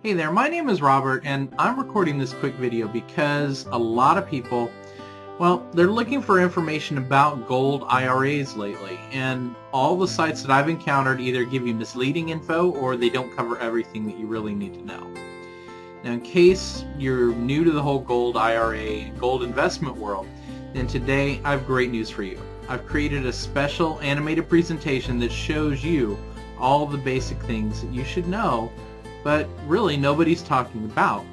Hey there, my name is Robert, and I'm recording this quick video because a lot of people, well, they're looking for information about gold IRAs lately, and all the sites that I've encountered either give you misleading info or they don't cover everything that you really need to know. Now, in case you're new to the whole gold IRA and gold investment world, then today I have great news for you. I've created a special animated presentation that shows you all the basic things that you should know, but really nobody's talking about.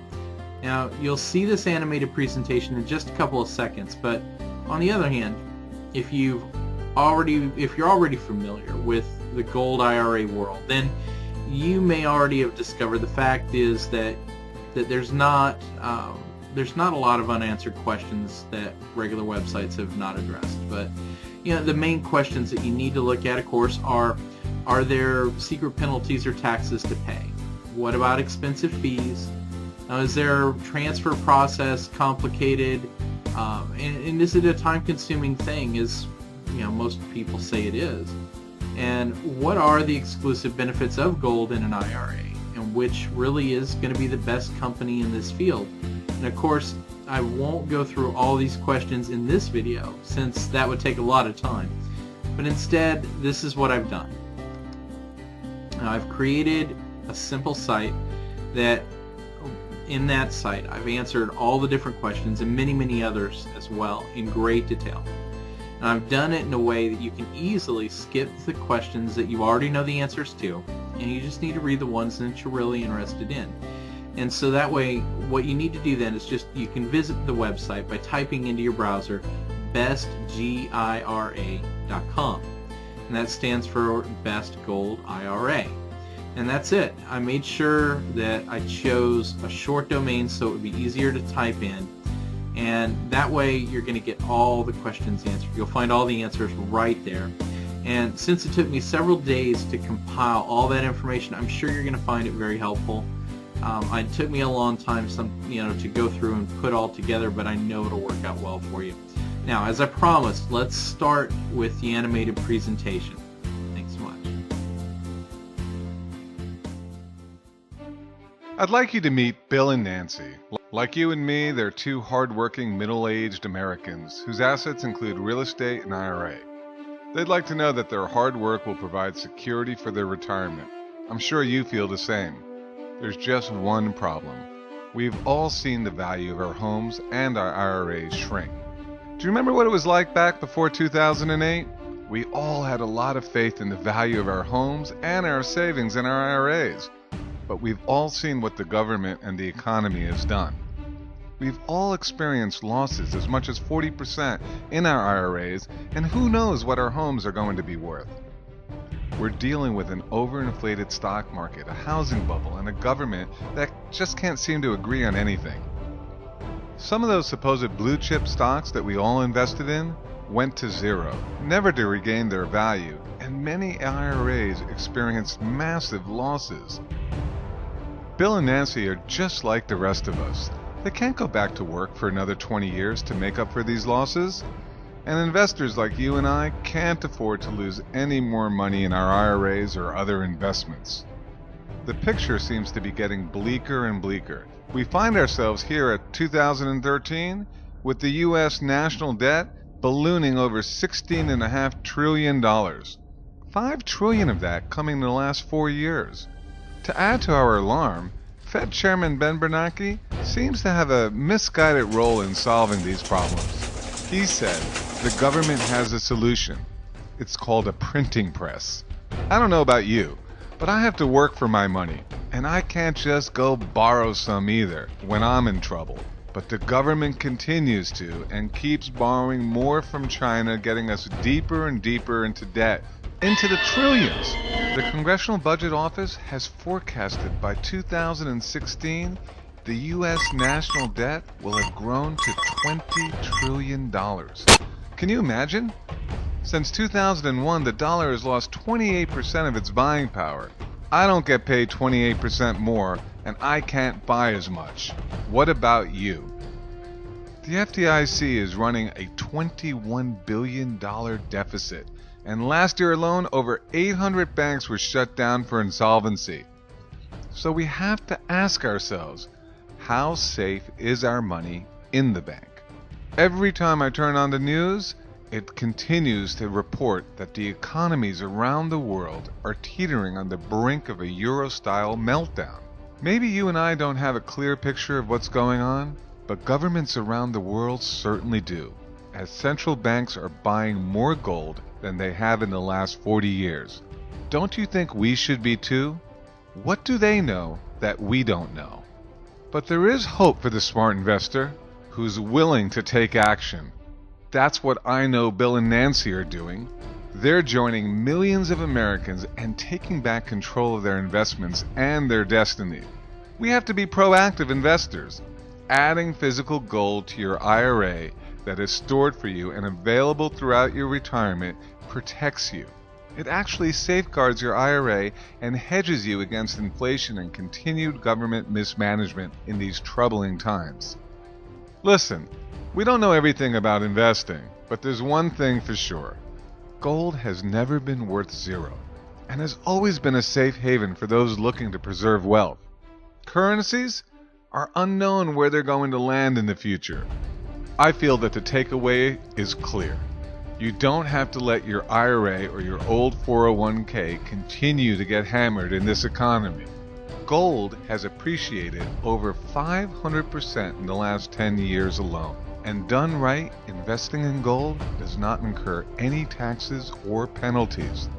Now, you'll see this animated presentation in just a couple of seconds, but on the other hand, if you're already familiar with the gold IRA world, then you may already have discovered the fact is that there's not a lot of unanswered questions that regular websites have not addressed. But the main questions that you need to look at, of course, are there secret penalties or taxes to pay? What about expensive fees? Is their transfer process complicated? And is it a time-consuming thing, as most people say it is? And what are the exclusive benefits of gold in an IRA? And which really is going to be the best company in this field? And of course, I won't go through all these questions in this video, since that would take a lot of time. But instead, this is what I've done. Now, I've created a simple site that, in that site, I've answered all the different questions and many others as well in great detail. And I've done it in a way that you can easily skip the questions that you already know the answers to, and you just need to read the ones that you're really interested in. And so that way, what you need to do then is you can visit the website by typing into your browser bestgira.com, and that stands for Best Gold IRA. And that's it. I made sure that I chose a short domain so it would be easier to type in, and that way you're going to get all the questions answered. You'll find all the answers right there. And since it took me several days to compile all that information, I'm sure you're going to find it very helpful. It took me a long time to go through and put all together, but I know it'll work out well for you. Now, as I promised, let's start with the animated presentation. Thanks so much. I'd like you to meet Bill and Nancy. Like you and me, they're two hard-working, middle-aged Americans whose assets include real estate and IRA. They'd like to know that their hard work will provide security for their retirement. I'm sure you feel the same. There's just one problem. We've all seen the value of our homes and our IRAs shrink. Do you remember what it was like back before 2008? We all had a lot of faith in the value of our homes and our savings in our IRAs. But we've all seen what the government and the economy has done. We've all experienced losses as much as 40% in our IRAs, and who knows what our homes are going to be worth. We're dealing with an overinflated stock market, a housing bubble, and a government that just can't seem to agree on anything. Some of those supposed blue chip stocks that we all invested in went to zero, never to regain their value, and many IRAs experienced massive losses. Bill and Nancy are just like the rest of us. They can't go back to work for another 20 years to make up for these losses. And investors like you and I can't afford to lose any more money in our IRAs or other investments. The picture seems to be getting bleaker and bleaker. We find ourselves here at 2013 with the U.S. national debt ballooning over $16.5 trillion. $5 trillion of that coming in the last 4 years. To add to our alarm, Fed Chairman Ben Bernanke seems to have a misguided role in solving these problems. He said the government has a solution. It's called a printing press. I don't know about you, but I have to work for my money, and I can't just go borrow some either when I'm in trouble. But the government continues to and keeps borrowing more from China, getting us deeper and deeper into debt, into the trillions. The Congressional Budget Office has forecasted by 2016 the U.S. national debt will have grown to $20 trillion. Can you imagine? Since 2001, the dollar has lost 28% of its buying power. I don't get paid 28% more, and I can't buy as much. What about you? The FDIC is running a $21 billion deficit, and last year alone, over 800 banks were shut down for insolvency. So we have to ask ourselves, how safe is our money in the bank? Every time I turn on the news, it continues to report that the economies around the world are teetering on the brink of a Euro-style meltdown. Maybe you and I don't have a clear picture of what's going on, but governments around the world certainly do, as central banks are buying more gold than they have in the last 40 years. Don't you think we should be too? What do they know that we don't know? But there is hope for the smart investor who's willing to take action. That's what I know Bill and Nancy are doing. They're joining millions of Americans and taking back control of their investments and their destiny. We have to be proactive investors. Adding physical gold to your IRA that is stored for you and available throughout your retirement protects you. It actually safeguards your IRA and hedges you against inflation and continued government mismanagement in these troubling times. Listen, we don't know everything about investing, but there's one thing for sure. Gold has never been worth zero and has always been a safe haven for those looking to preserve wealth. Currencies are unknown where they're going to land in the future. I feel that the takeaway is clear. You don't have to let your IRA or your old 401k continue to get hammered in this economy. Gold has appreciated over 500% in the last 10 years alone. And done right, investing in gold does not incur any taxes or penalties.